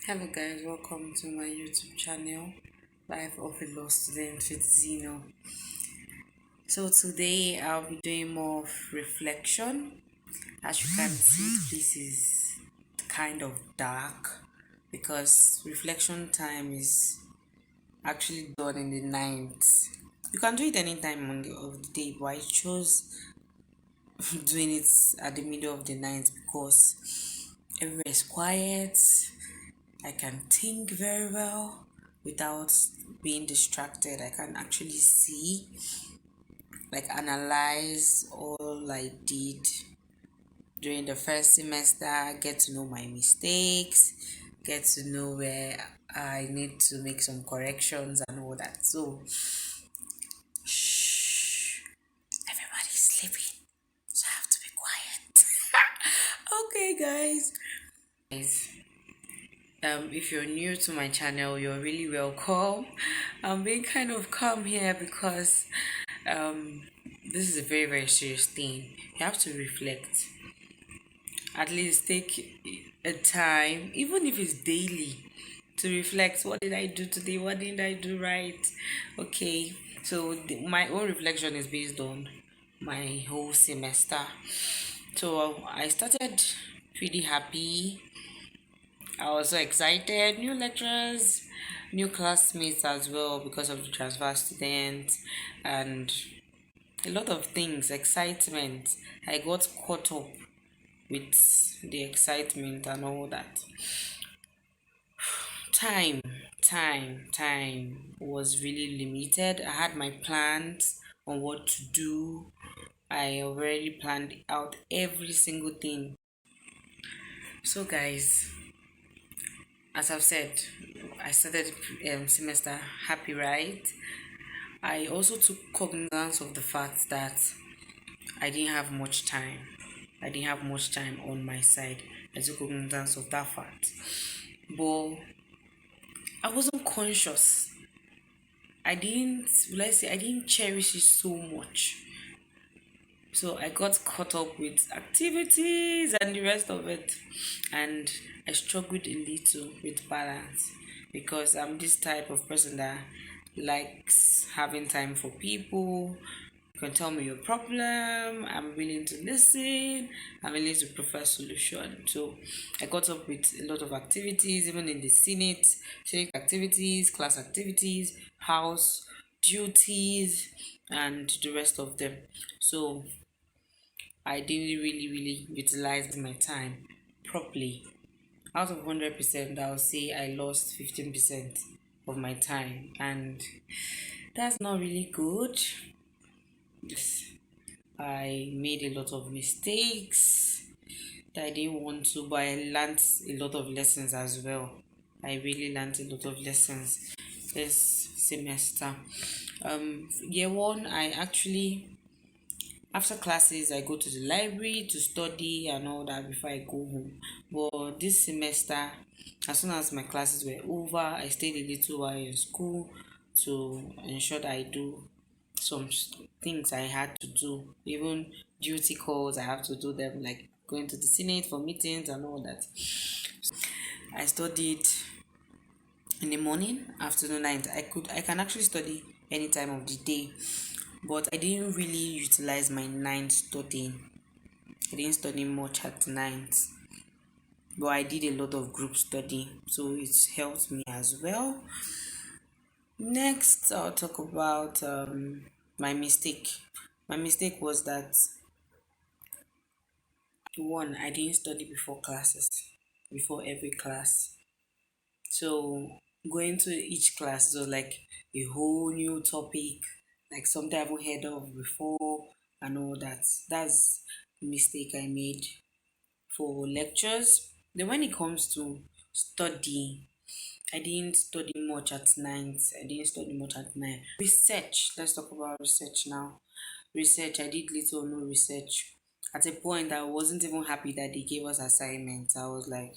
Hello guys, welcome to my YouTube channel, Life of a Law Student with Zeno. So today I'll be doing more of reflection. As you can see, the place is kind of dark because reflection time is actually done in the night. You can do it anytime of the day, but I chose doing it at the middle of the night because everywhere is quiet. I can think very well without being distracted. I can actually see, like, analyze all I did during the first semester, get to know my mistakes, get to know where I need to make some corrections and all that. So, shh, everybody's sleeping, so I have to be quiet. Okay, guys. Guys, if you're new to my channel, you're really welcome. I'm being kind of calm here because um, this is a very, very serious thing. You have to reflect. At least take a time, even if it's daily, to reflect. What did I do today? What didn't I do right? Okay, so my own reflection is based on my whole semester. So I started pretty happy. I was so excited. New lecturers, new classmates as well because of the transfer students, and a lot of things, excitement. I got caught up with the excitement and all that. Time, time was really limited. I had my plans on what to do. I already planned out every single thing. So, guys, as I've said, I started semester happy, right? I also took cognizance of the fact that I didn't have much time. I didn't have much time on my side. I took cognizance of that fact. But I wasn't conscious. I didn't cherish it so much. So I got caught up with activities and the rest of it. And I struggled a little with balance because I'm this type of person that likes having time for people. You can tell me your problem. I'm willing to listen. I'm willing to prefer solution. So I got up with a lot of activities, even in the Senate activities, class activities, house duties, and the rest of them. So I didn't really utilize my time properly. Out of 100%, I'll say I lost 15% of my time, and that's not really good. Yes, I made a lot of mistakes that I didn't want to, but I learned a lot of lessons as well. I really learned a lot of lessons this semester. Year one, I actually, after classes, I go to the library to study and all that before I go home. But this semester, as soon as my classes were over, I stayed a little while in school to ensure that I do some things I had to do. Even duty calls, I have to do them, like going to the Senate for meetings and all that. I studied in the morning, afternoon, night. I can actually study any time of the day, but I didn't really utilize my night studying. I didn't study much at night, but I did a lot of group study, so it helped me as well. Next, I'll talk about my mistake. My mistake was that one, I didn't study before classes, before every class. So going to each class was like a whole new topic, like something I haven't heard of before and all that. That's the mistake I made for lectures. Then when it comes to study, I didn't study much at night. I didn't study much at night. Research. Let's talk about research now. Research. I did little or no research. At a point, I wasn't even happy that they gave us assignments. I was like,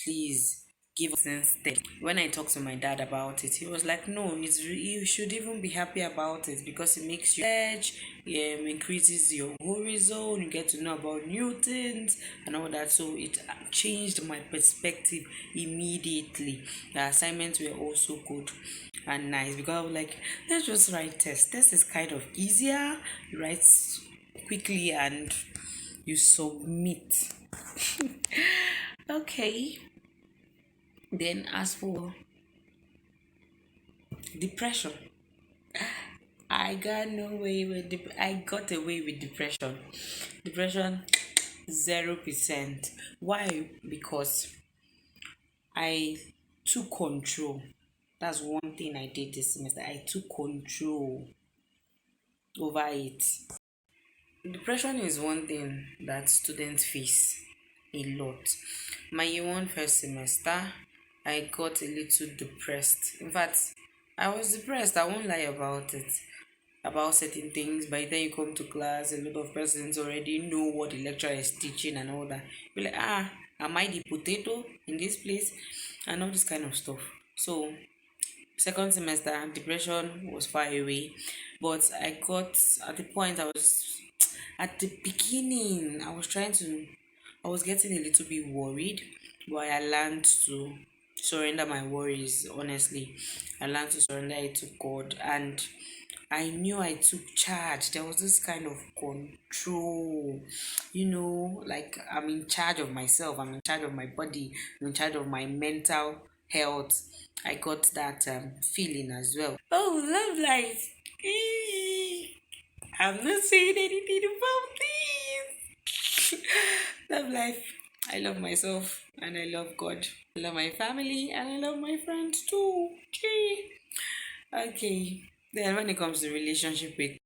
please give us instead. When I talked to my dad about it, he was like, "No, you should even be happy about it because it makes you edge, increases your horizon, you get to know about new things and all that." So it changed my perspective immediately. The assignments were also good and nice because I was like, let's just write test. Test is kind of easier. You write quickly and you submit. Okay. Then as for depression, I got away with depression. Depression 0%. Why? Because I took control. That's one thing I did this semester. I took control over it. Depression is one thing that students face a lot. My year one first semester, I got a little depressed. In fact, I was depressed. I won't lie about it. About certain things. By the time you come to class, a lot of persons already know what the lecturer is teaching and all that. You're like, am I the potato in this place? And all this kind of stuff. So second semester, depression was far away. But I got at the point I was at the beginning, I was getting a little bit worried, but I learned to surrender my worries, honestly. I learned to surrender it to God, and I knew I took charge. There was this kind of control, like I'm in charge of myself, I'm in charge of my body, I'm in charge of my mental health. I got that feeling as well. Oh, love life. I'm not saying anything about this. Love life. I love myself and I love God. I love my family and I love my friends too. Gee. Okay. Then when it comes to relationship with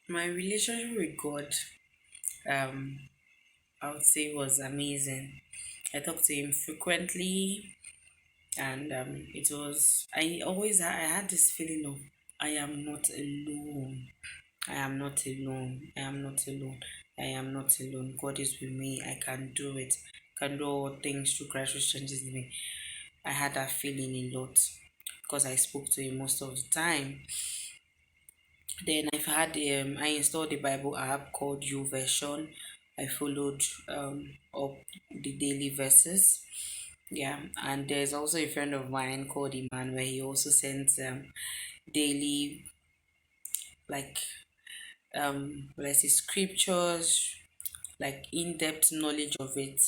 my relationship with God, um, I would say was amazing. I talk to him frequently and it was I had this feeling of I am not alone. I am not alone. I am not alone. I am not alone. God is with me. I can do it. I can do all things through Christ who strengthens me. I had that feeling a lot because I spoke to him most of the time. Then I installed the Bible app called YouVersion. I followed up the daily verses. Yeah, and there's also a friend of mine called Iman where he also sends daily like let's say scriptures, like in-depth knowledge of it.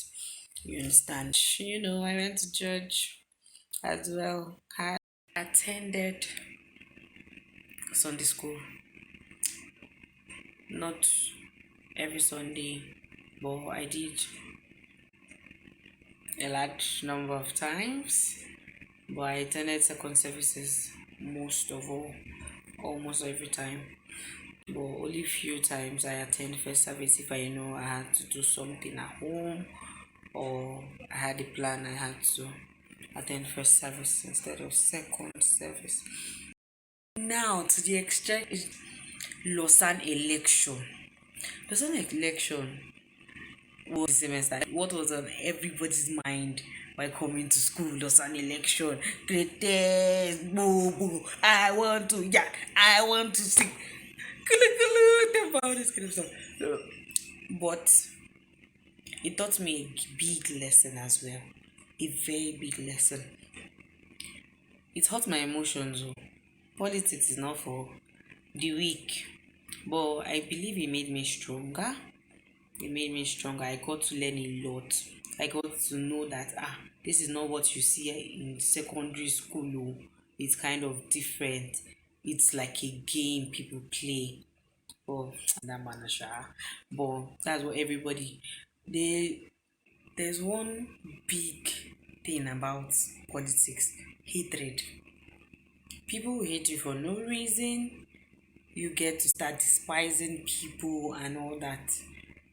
You understand? I went to church as well. I attended Sunday school, not every Sunday, but I did a large number of times. But I attended second services most of all, almost every time. But only few times I attend first service if I know I had to do something at home or I had a plan I had to attend first service instead of second service. Now to the extent Lausanne election. Lausanne election was the semester. What was on everybody's mind while coming to school? Lausanne election. Protest, boo boo. I want to sing. About this kind of stuff. But it taught me a big lesson as well. A very big lesson. It hurt my emotions. Oh. Politics is not for the weak. But I believe it made me stronger. It made me stronger. I got to learn a lot. I got to know that this is not what you see in secondary school. Oh. It's kind of different. It's like a game people play. Oh, that man, but that's what everybody. They there's one big thing about politics: hatred. People will hate you for no reason. You get to start despising people and all that.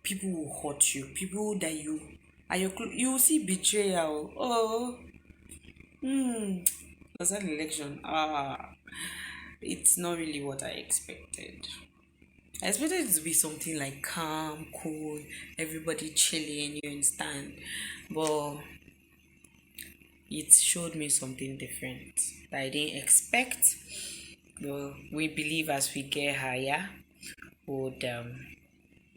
People will hurt you. People that you will see betrayal. Oh, was that election? It's not really what I expected. I expected it to be something like calm, cool, everybody chilling, you understand. But it showed me something different that I didn't expect. Well, we believe as we get higher, would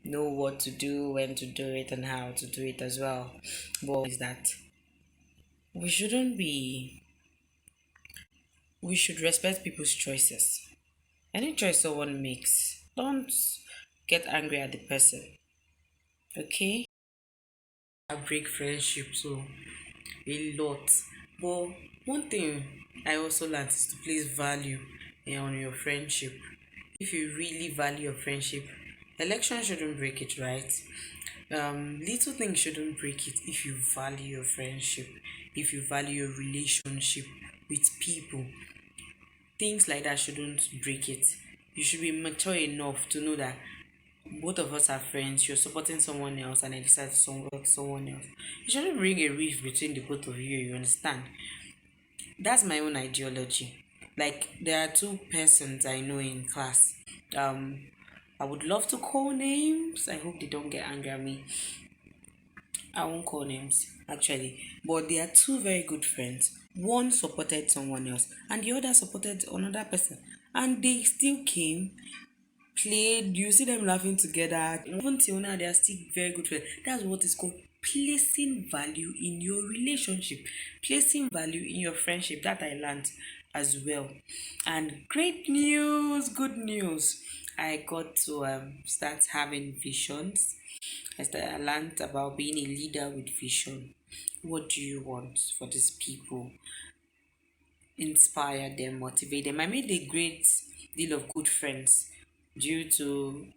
know what to do, when to do it, and how to do it as well. But is that we shouldn't be, we should respect people's choices. Any choice someone makes, don't get angry at the person, okay? I break friendship so a lot. But one thing I also learned is to place value on your friendship. If you really value your friendship, election shouldn't break it, right? Little things shouldn't break it if you value your friendship, if you value your relationship with people. Things like that shouldn't break it. You should be mature enough to know that both of us are friends, you're supporting someone else, and I decide to support someone else. You shouldn't bring a rift between the both of you, you understand? That's my own ideology. Like, there are two persons I know in class. Um, I would love to call names. I hope they don't get angry at me. I won't call names actually, but they are two very good friends. One supported someone else, and the other supported another person, and they still came, played. You see them laughing together. Even till now, they are still very good friends. That's what is called placing value in your relationship, placing value in your friendship. That I learned as well. And great news, good news. I got to start having visions. I learned about being a leader with vision. What do you want for these people? Inspire them, motivate them. I made a great deal of good friends due to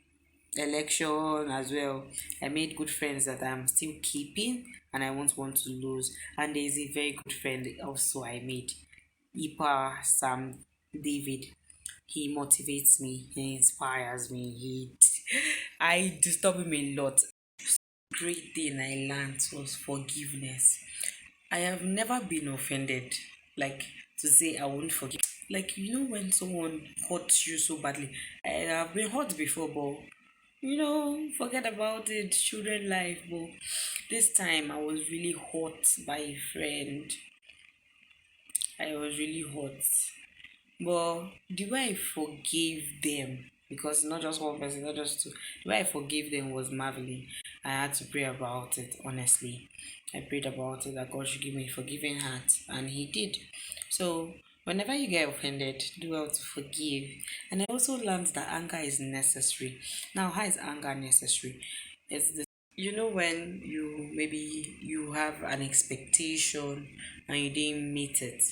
election as well. I made good friends that I'm still keeping and I won't want to lose. And there's a very good friend also I made, Ipa Sam David. He motivates me, he inspires me, I disturb him a lot. Great thing I learned was forgiveness. I have never been offended. Like, to say I won't forgive. Like, when someone hurts you so badly. I have been hurt before, but forget about it. Children life. But this time I was really hurt by a friend. I was really hurt. But the way I forgave them, because not just one person, not just two, the way I forgave them was marveling. I had to pray about it, honestly. I prayed about it that God should give me a forgiving heart, and He did. So, whenever you get offended, do well to forgive. And I also learned that anger is necessary. Now, how is anger necessary? It's this. When you have an expectation and you didn't meet it,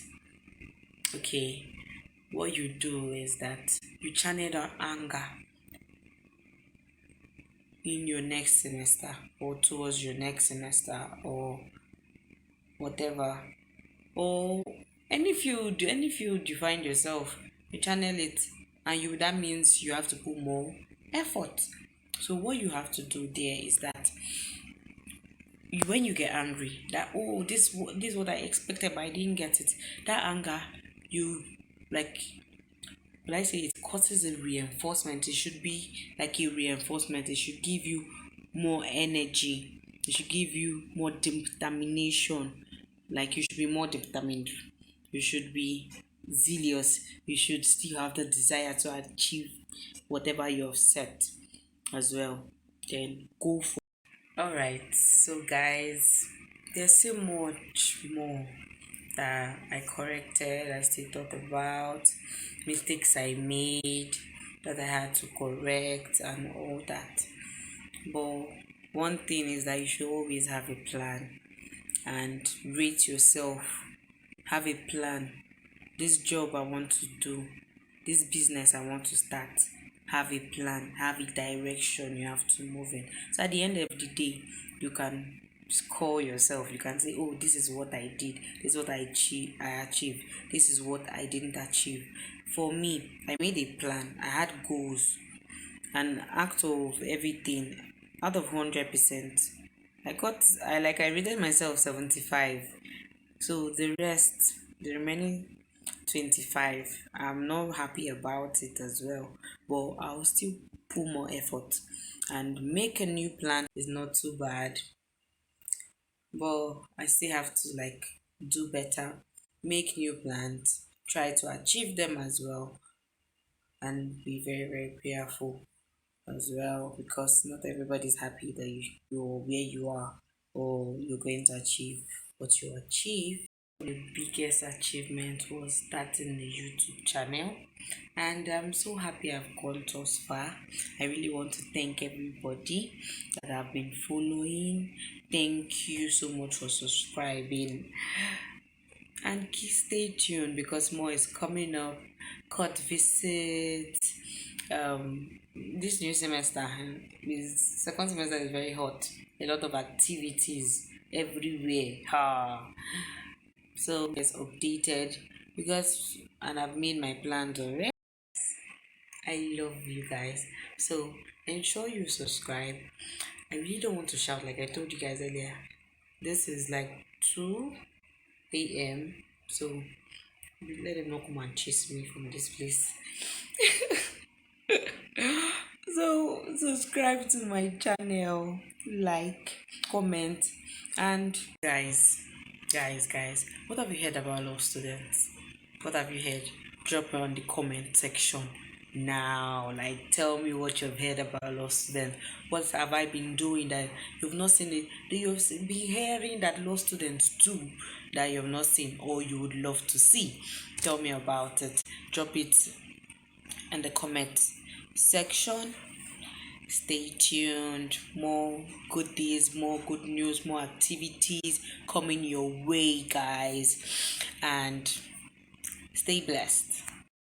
okay, what you do is that you channel that anger in your next semester or towards your next semester or whatever, or any field you find yourself, you channel it, and that means you have to put more effort. So what you have to do there is that when you get angry, that, oh, this is what I expected but I didn't get it, that anger, you, like, when I say it causes a reinforcement, it should be like a reinforcement. It should give you more energy. It should give you more determination. Like, you should be more determined. You should be zealous. You should still have the desire to achieve whatever you have set as well. Then go for. Alright, so guys, there's still much more that I corrected, I still thought about, mistakes I made that I had to correct, and all that. But one thing is that you should always have a plan and rate yourself. Have a plan. This job I want to do, this business I want to start. Have a plan, have a direction you have to move in. So at the end of the day, you can score yourself. You can say, oh, this is what I did, this is what I achieved, this is what I didn't achieve. For me, I made a plan, I had goals, and out of everything, out of 100%, I rated myself 75. So the remaining 25, I'm not happy about it as well, but I'll still put more effort and make a new plan. Is not too bad, but I still have to, like, do better, make new plans, try to achieve them as well, and be very, very prayerful as well, because not everybody's happy that you're where you are or you're going to achieve what you achieve. The biggest achievement was starting the YouTube channel, and I'm so happy I've gone thus far. I really want to thank everybody that have been following. Thank you so much for subscribing, and stay tuned because more is coming up. Court visit. This new semester, is second semester is very hot. A lot of activities everywhere. So it's updated because, and I've made my plans already. I love you guys. So ensure you subscribe. I really don't want to shout like I told you guys earlier. This is like 2 a.m. So let them not come and chase me from this place. So subscribe to my channel, like, comment, and guys, what have you heard about law students? What have you heard? Drop it on the comment section now. Like, tell me what you've heard about law students. What have I been doing that you've not seen it? Do you be hearing that law students do that you've not seen or you would love to see? Tell me about it. Drop it in the comment section. Stay tuned. More goodies, more good news, more activities coming your way, guys. And stay blessed.